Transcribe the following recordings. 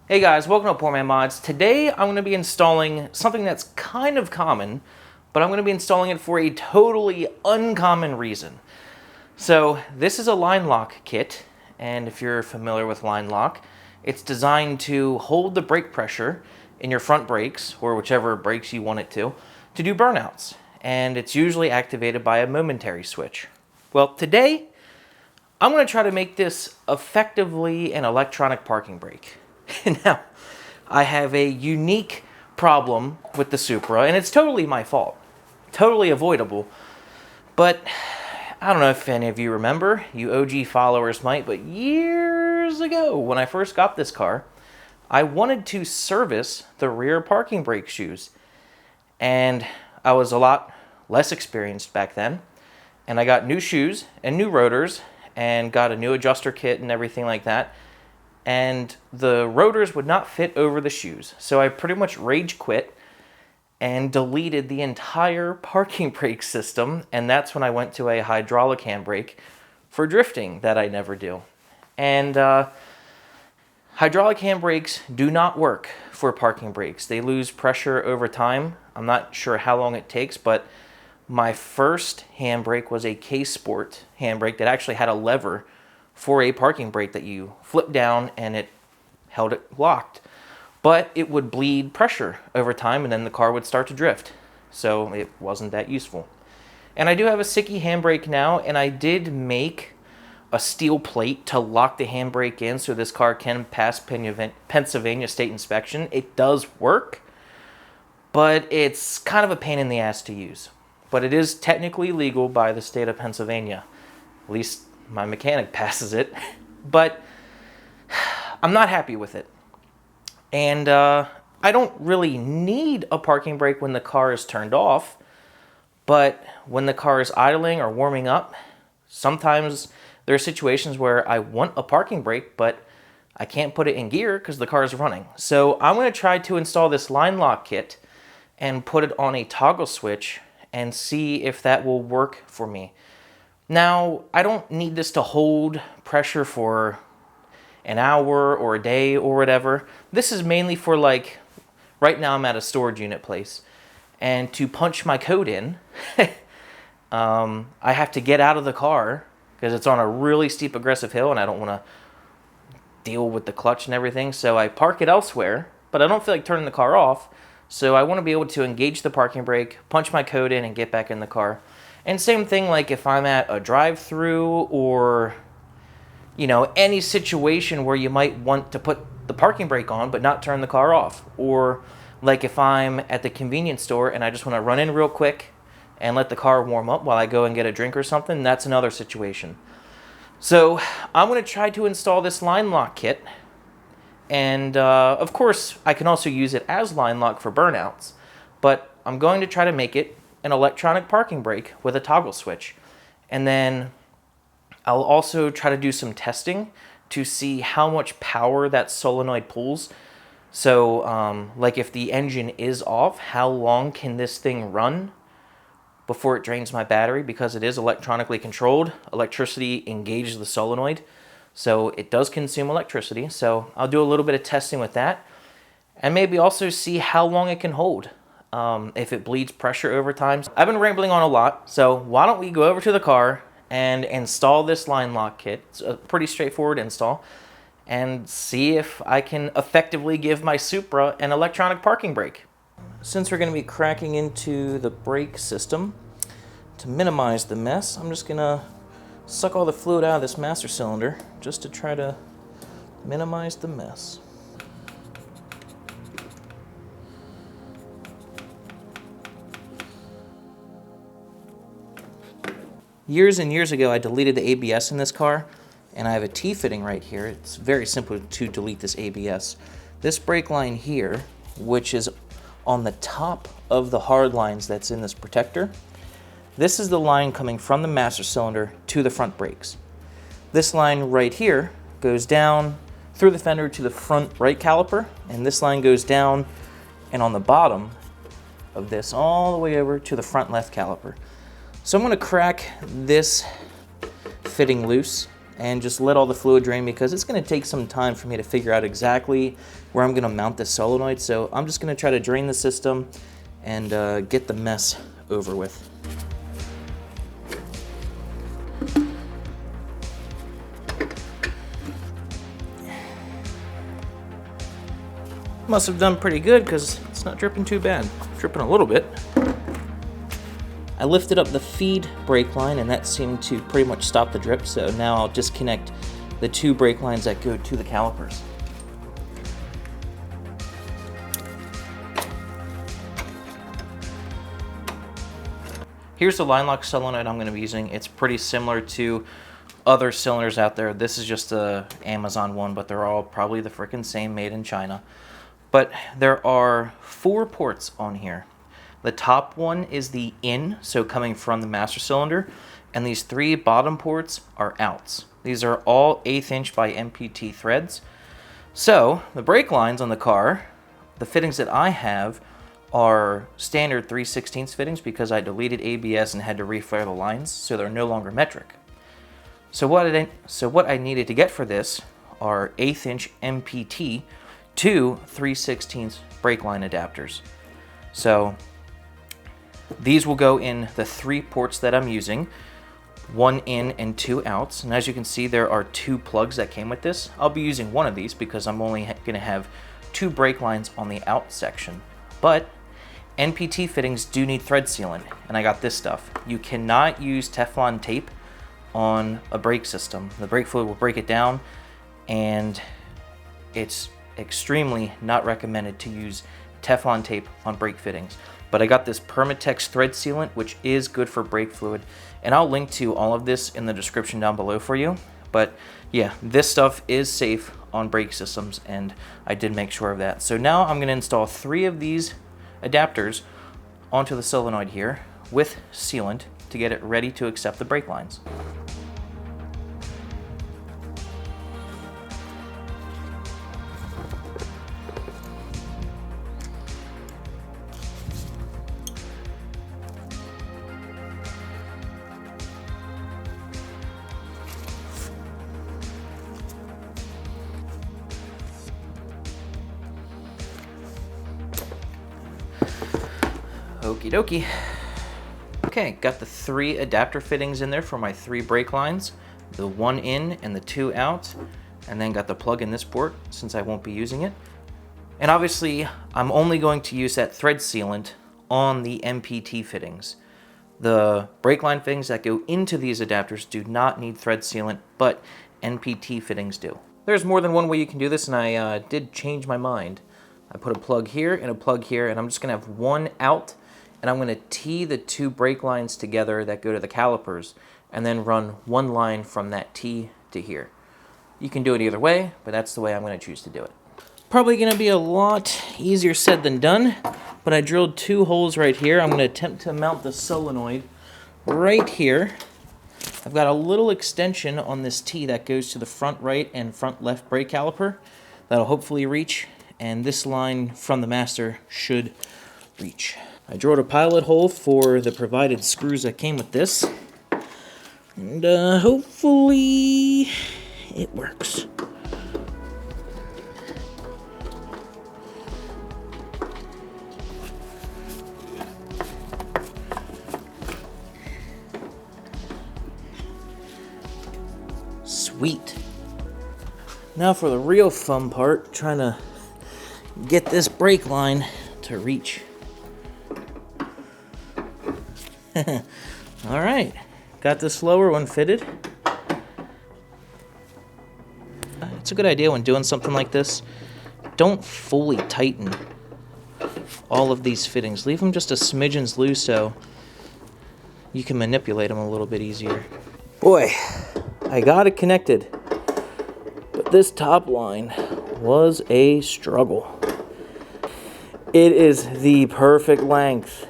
Hey guys, welcome to Poor Man Mods. Today I'm going to be installing something that's kind of common, but I'm going to be installing it for a totally uncommon reason. So this is a line lock kit, and if you're familiar with line lock, it's designed to hold the brake pressure in your front brakes, or whichever brakes you want it to do burnouts. And it's usually activated by a momentary switch. Well, today I'm going to try to make this effectively an electronic parking brake. Now, I have a unique problem with the Supra, and it's totally my fault. Totally avoidable. But I don't know if any of you remember, you OG followers might, but years ago when I first got this car, I wanted to service the rear parking brake shoes. And I was a lot less experienced back then. And I got new shoes and new rotors and got a new adjuster kit and everything like that. And the rotors would not fit over the shoes. So I pretty much rage quit and deleted the entire parking brake system. And that's when I went to a hydraulic handbrake for drifting that I never do. And hydraulic handbrakes do not work for parking brakes. They lose pressure over time. I'm not sure how long it takes, but my first handbrake was a K-Sport handbrake that actually had a lever for a parking brake that you flip down and it held it locked. But it would bleed pressure over time and then the car would start to drift. So it wasn't that useful. And I do have a Sicky handbrake now, and I did make a steel plate to lock the handbrake in so this car can pass Pennsylvania state inspection. It does work, but it's kind of a pain in the ass to use. But it is technically legal by the state of Pennsylvania. At least my mechanic passes it, but I'm not happy with it. And I don't really need a parking brake when the car is turned off, but when the car is idling or warming up, sometimes there are situations where I want a parking brake, but I can't put it in gear because the car is running. So I'm going to try to install this line lock kit and put it on a toggle switch and see if that will work for me. Now, I don't need this to hold pressure for an hour or a day or whatever. This is mainly for, like, right now I'm at a storage unit place, and to punch my code in, I have to get out of the car because it's on a really steep, aggressive hill, and I don't want to deal with the clutch and everything, so I park it elsewhere, but I don't feel like turning the car off, so I want to be able to engage the parking brake, punch my code in, and get back in the car. And same thing like if I'm at a drive-through or, you know, any situation where you might want to put the parking brake on but not turn the car off. Or like if I'm at the convenience store and I just want to run in real quick and let the car warm up while I go and get a drink or something, that's another situation. So I'm going to try to install this line lock kit. And of course, I can also use it as line lock for burnouts. But I'm going to try to make it an electronic parking brake with a toggle switch. And then I'll also try to do some testing to see how much power that solenoid pulls. So like if the engine is off, how long can this thing run before it drains my battery? Because it is electronically controlled. Electricity engages the solenoid, so it does consume electricity. So I'll do a little bit of testing with that, and maybe also see how long it can hold. If it bleeds pressure over time. I've been rambling on a lot, so why don't we go over to the car and install this line lock kit. It's a pretty straightforward install, and see if I can effectively give my Supra an electronic parking brake. Since we're going to be cracking into the brake system, to minimize the mess, I'm just going to suck all the fluid out of this master cylinder just to try to minimize the mess. Years and years ago, I deleted the ABS in this car, and I have a T-fitting right here. It's very simple to delete this ABS. This brake line here, which is on the top of the hard lines that's in this protector, this is the line coming from the master cylinder to the front brakes. This line right here goes down through the fender to the front right caliper, and this line goes down and on the bottom of this all the way over to the front left caliper. So I'm going to crack this fitting loose and just let all the fluid drain, because it's going to take some time for me to figure out exactly where I'm going to mount this solenoid. So I'm just going to try to drain the system and get the mess over with. Must have done pretty good because it's not dripping too bad. Dripping a little bit. I lifted up the feed brake line and that seemed to pretty much stop the drip, so now I'll disconnect the 2 brake lines that go to the calipers. Here's the line lock solenoid I'm going to be using. It's pretty similar to other cylinders out there. This is just a Amazon one, but they're all probably the frickin' same, made in China. But there are 4 ports on here. The top one is the in, so coming from the master cylinder, and these 3 bottom ports are outs. These are all 1/8 inch by MPT threads. So the brake lines on the car, the fittings that I have, are standard 3/16 fittings because I deleted ABS and had to reflare the lines, so they're no longer metric. So what I needed to get for this are 1/8 inch MPT to 3/16 brake line adapters. So these will go in the 3 ports that I'm using, 1 in and 2 outs. And as you can see, there are 2 plugs that came with this. I'll be using one of these because I'm only going to have 2 brake lines on the out section. But NPT fittings do need thread sealant, and I got this stuff. You cannot use Teflon tape on a brake system. The brake fluid will break it down, and it's extremely not recommended to use Teflon tape on brake fittings. But I got this Permatex thread sealant, which is good for brake fluid, and I'll link to all of this in the description down below for you. But yeah, this stuff is safe on brake systems, and I did make sure of that. So now I'm going to install 3 of these adapters onto the solenoid here with sealant to get it ready to accept the brake lines. Okie dokie. Okay, got the 3 adapter fittings in there for my 3 brake lines, the 1 in and the 2 out, and then got the plug in this port since I won't be using it. And obviously, I'm only going to use that thread sealant on the MPT fittings. The brake line fittings that go into these adapters do not need thread sealant, but NPT fittings do. There's more than one way you can do this, and I did change my mind. I put a plug here and a plug here, and I'm just going to have 1 out, and I'm going to tee the 2 brake lines together that go to the calipers, and then run 1 line from that tee to here. You can do it either way, but that's the way I'm going to choose to do it. Probably going to be a lot easier said than done, but I drilled 2 holes right here. I'm going to attempt to mount the solenoid right here. I've got a little extension on this tee that goes to the front right and front left brake caliper. That'll hopefully reach, and this line from the master should reach. I drilled a pilot hole for the provided screws that came with this, and hopefully it works. Sweet. Now for the real fun part, trying to get this brake line to reach. All right, got this lower one fitted. It's a good idea when doing something like this. Don't fully tighten all of these fittings. Leave them just a smidgens loose so you can manipulate them a little bit easier. Boy, I got it connected, but this top line was a struggle. It is the perfect length.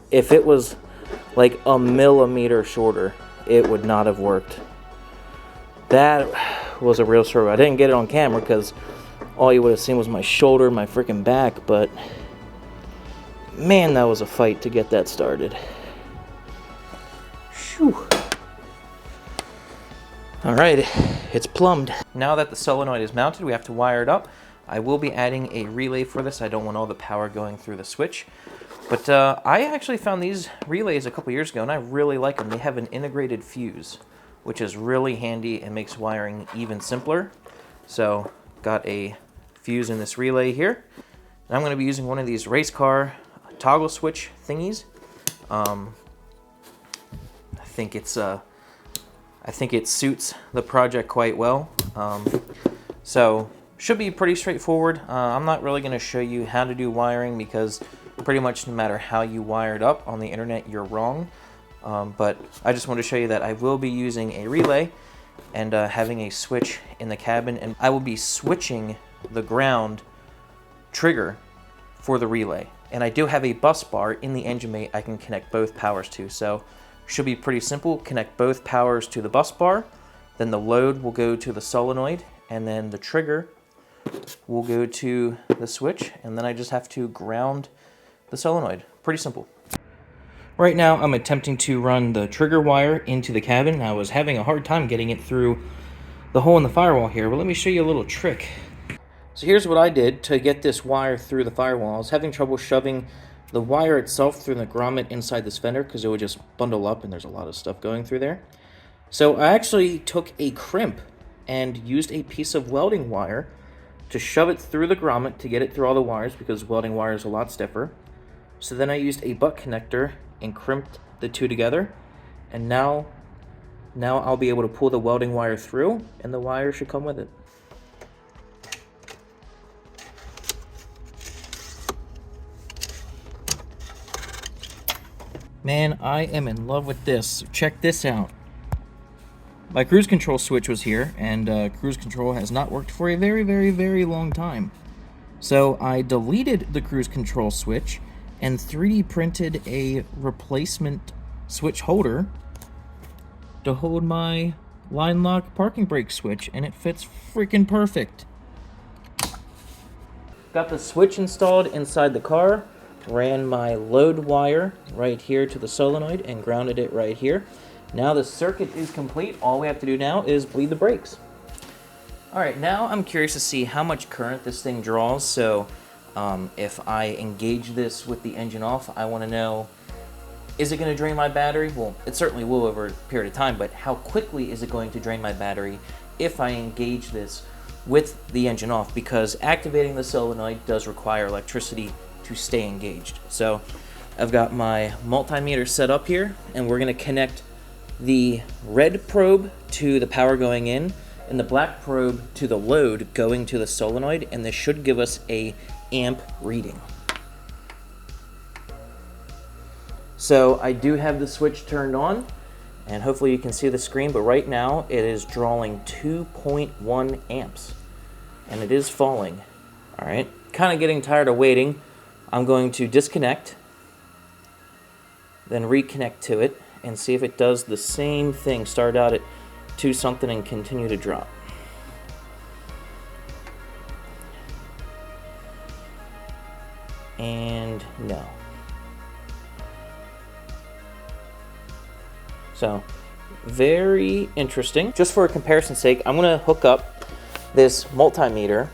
If it was like a millimeter shorter, it would not have worked. That was a real struggle. I didn't get it on camera because all you would have seen was my shoulder, my freaking back, but man, that was a fight to get that started. Whew. All right, it's plumbed. Now that the solenoid is mounted, we have to wire it up. I will be adding a relay for this. I don't want all the power going through the switch. But I actually found these relays a couple years ago, and I really like them. They have an integrated fuse, which is really handy and makes wiring even simpler. So, got a fuse in this relay here. And I'm going to be using one of these race car toggle switch thingies. I think it suits the project quite well. So should be pretty straightforward. I'm not really going to show you how to do wiring because pretty much no matter how you wire it up on the internet, you're wrong. But I just want to show you that I will be using a relay and having a switch in the cabin, and I will be switching the ground trigger for the relay. And I do have a bus bar in the engine bay I can connect both powers to. So should be pretty simple. Connect both powers to the bus bar, then the load will go to the solenoid, and then the trigger will go to the switch, and then I just have to ground the solenoid. Pretty simple. Right now I'm attempting to run the trigger wire into the cabin. I was having a hard time getting it through the hole in the firewall here, but let me show you a little trick. So here's what I did to get this wire through the firewall. I was having trouble shoving the wire itself through the grommet inside this fender because it would just bundle up and there's a lot of stuff going through there. So I actually took a crimp and used a piece of welding wire to shove it through the grommet to get it through all the wires because welding wire is a lot stiffer. So then I used a butt connector and crimped the two together, and now I'll be able to pull the welding wire through and the wire should come with it. Man, I am in love with this. Check this out. My cruise control switch was here, and cruise control has not worked for a very, very, very long time. So I deleted the cruise control switch and 3D printed a replacement switch holder to hold my line lock parking brake switch, and it fits freaking perfect. Got the switch installed inside the car. Ran my load wire right here to the solenoid and grounded it right here. Now the circuit is complete. All we have to do now is bleed the brakes. All right, now I'm curious to see how much current this thing draws. So if I engage this with the engine off, I want to know, is it going to drain my battery? Well, it certainly will over a period of time, but how quickly is it going to drain my battery if I engage this with the engine off? Because activating the solenoid does require electricity to stay engaged. So I've got my multimeter set up here, and we're going to connect the red probe to the power going in and the black probe to the load going to the solenoid, and this should give us a amp reading. So I do have the switch turned on, and hopefully you can see the screen, but right now it is drawing 2.1 amps, and it is falling. All right, kind of getting tired of waiting. I'm going to disconnect, then reconnect to it, and see if it does the same thing. Start out at 2 something and continue to drop. And no. So, very interesting. Just for a comparison's sake, I'm going to hook up this multimeter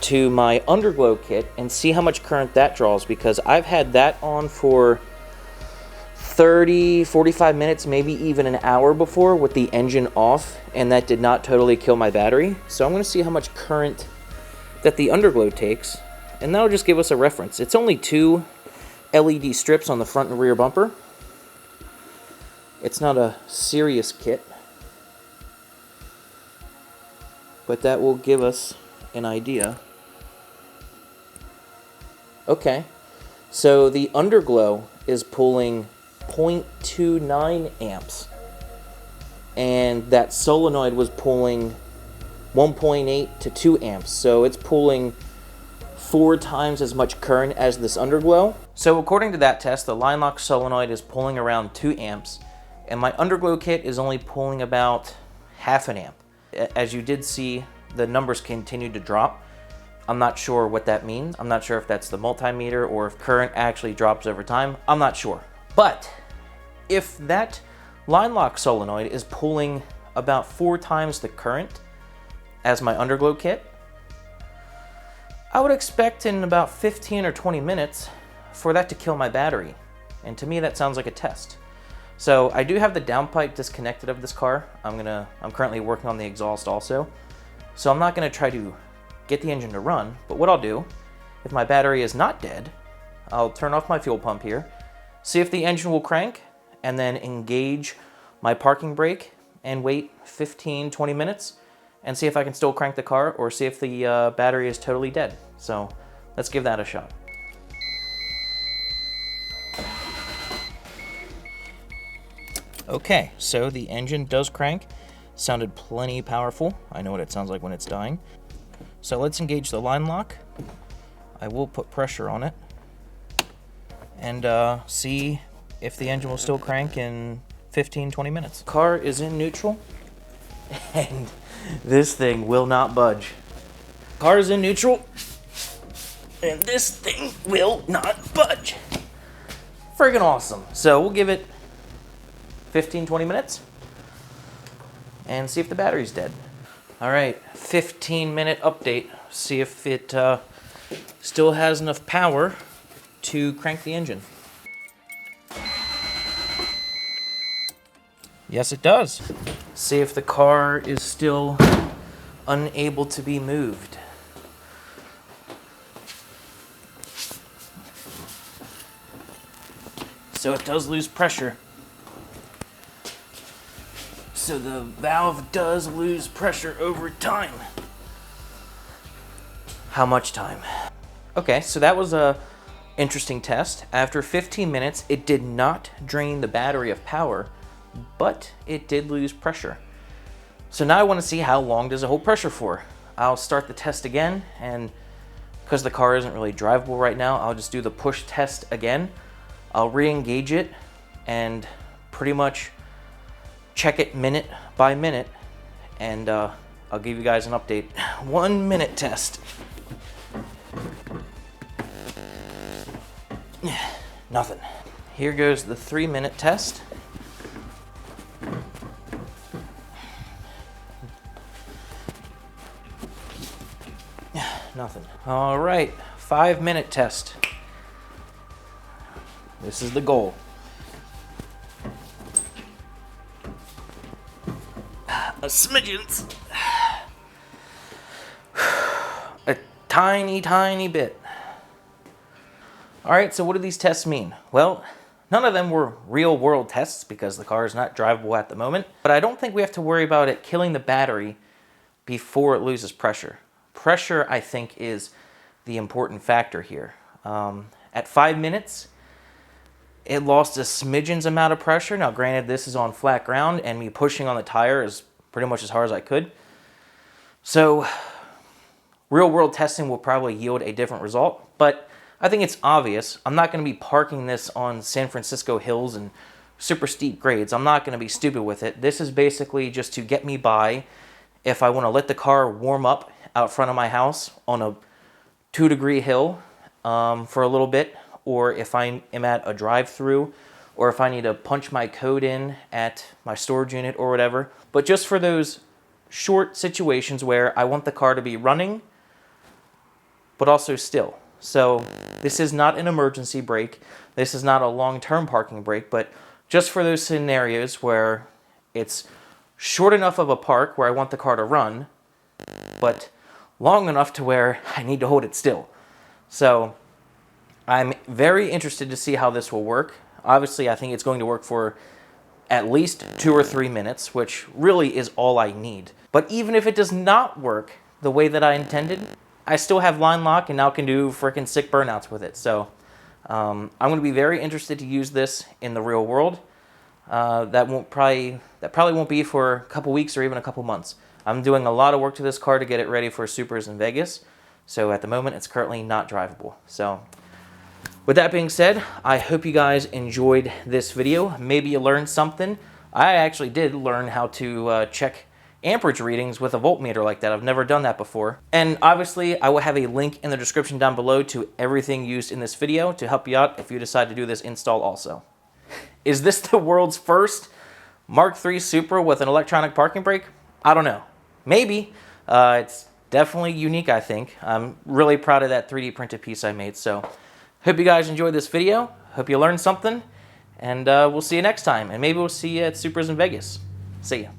to my underglow kit and see how much current that draws, because I've had that on for 30, 45 minutes, maybe even an hour before with the engine off, and that did not totally kill my battery. So I'm going to see how much current that the underglow takes, and that'll just give us a reference. It's only 2 LED strips on the front and rear bumper. It's not a serious kit, but that will give us an idea. Okay, so the underglow is pulling 0.29 amps, and that solenoid was pulling 1.8 to 2 amps, so it's pulling 4 times as much current as this underglow. So according to that test, the line lock solenoid is pulling around 2 amps, and my underglow kit is only pulling about half an amp. As you did see, the numbers continued to drop. I'm not sure what that means. I'm not sure if that's the multimeter or if current actually drops over time. I'm not sure. But if that line lock solenoid is pulling about 4 times the current as my underglow kit, I would expect in about 15 or 20 minutes for that to kill my battery. And to me, that sounds like a test. So I do have the downpipe disconnected of this car. I'm currently working on the exhaust also. So I'm not gonna try to get the engine to run, but what I'll do, if my battery is not dead, I'll turn off my fuel pump here, see if the engine will crank, and then engage my parking brake and wait 15, 20 minutes and see if I can still crank the car or see if the battery is totally dead. So let's give that a shot. Okay, so the engine does crank. Sounded plenty powerful. I know what it sounds like when it's dying. So let's engage the line lock. I will put pressure on it and see if the engine will still crank in 15, 20 minutes. Car is in neutral and this thing will not budge. Car is in neutral and this thing will not budge. Friggin' awesome. So we'll give it 15, 20 minutes and see if the battery's dead. All right, 15-minute update. See if it still has enough power to crank the engine. Yes, it does. See if the car is still unable to be moved. So it does lose pressure. So the valve does lose pressure over time. How much time? Okay, so that was a interesting test. After 15 minutes, it did not drain the battery of power, but it did lose pressure. So now I want to see how long does it hold pressure for. I'll start the test again, and because the car isn't really drivable right now, I'll just do the push test again. I'll re-engage it and pretty much check it minute by minute, and I'll give you guys an update. 1 minute test. Nothing. Here goes the 3-minute test. Nothing. All right, 5-minute test. This is the goal. A smidgens. A tiny, tiny bit. All right, so what do these tests mean? Well, none of them were real world tests because the car is not drivable at the moment, but I don't think we have to worry about it killing the battery before it loses pressure. Pressure, I think, is the important factor here. At 5 minutes, it lost a smidgens amount of pressure. Now, granted, this is on flat ground and me pushing on the tire is pretty much as hard as I could. So real world testing will probably yield a different result, but I think it's obvious. I'm not going to be parking this on San Francisco hills and super steep grades. I'm not going to be stupid with it. This is basically just to get me by if I want to let the car warm up out front of my house on a 2-degree hill for a little bit, or if I am at a drive-through, or if I need to punch my code in at my storage unit or whatever. But just for those short situations where I want the car to be running, but also still. So this is not an emergency brake. This is not a long-term parking brake, but just for those scenarios where it's short enough of a park where I want the car to run, but long enough to where I need to hold it still. So I'm very interested to see how this will work. Obviously, I think it's going to work for at least 2 or 3 minutes, which really is all I need. But even if it does not work the way that I intended, I still have line lock and now can do freaking sick burnouts with it. So I'm going to be very interested to use this in the real world. That probably won't be for a couple weeks or even a couple months. I'm doing a lot of work to this car to get it ready for Supers in Vegas. So at the moment, it's currently not drivable. So with that being said, I hope you guys enjoyed this video. Maybe you learned something. I actually did learn how to check amperage readings with a voltmeter like that. I've never done that before. And obviously, I will have a link in the description down below to everything used in this video to help you out if you decide to do this install also. Is this the world's first Mark III Supra with an electronic parking brake? I don't know. Maybe. It's definitely unique, I think. I'm really proud of that 3D printed piece I made. So hope you guys enjoyed this video. Hope you learned something. And we'll see you next time. And maybe we'll see you at Supras in Vegas. See ya.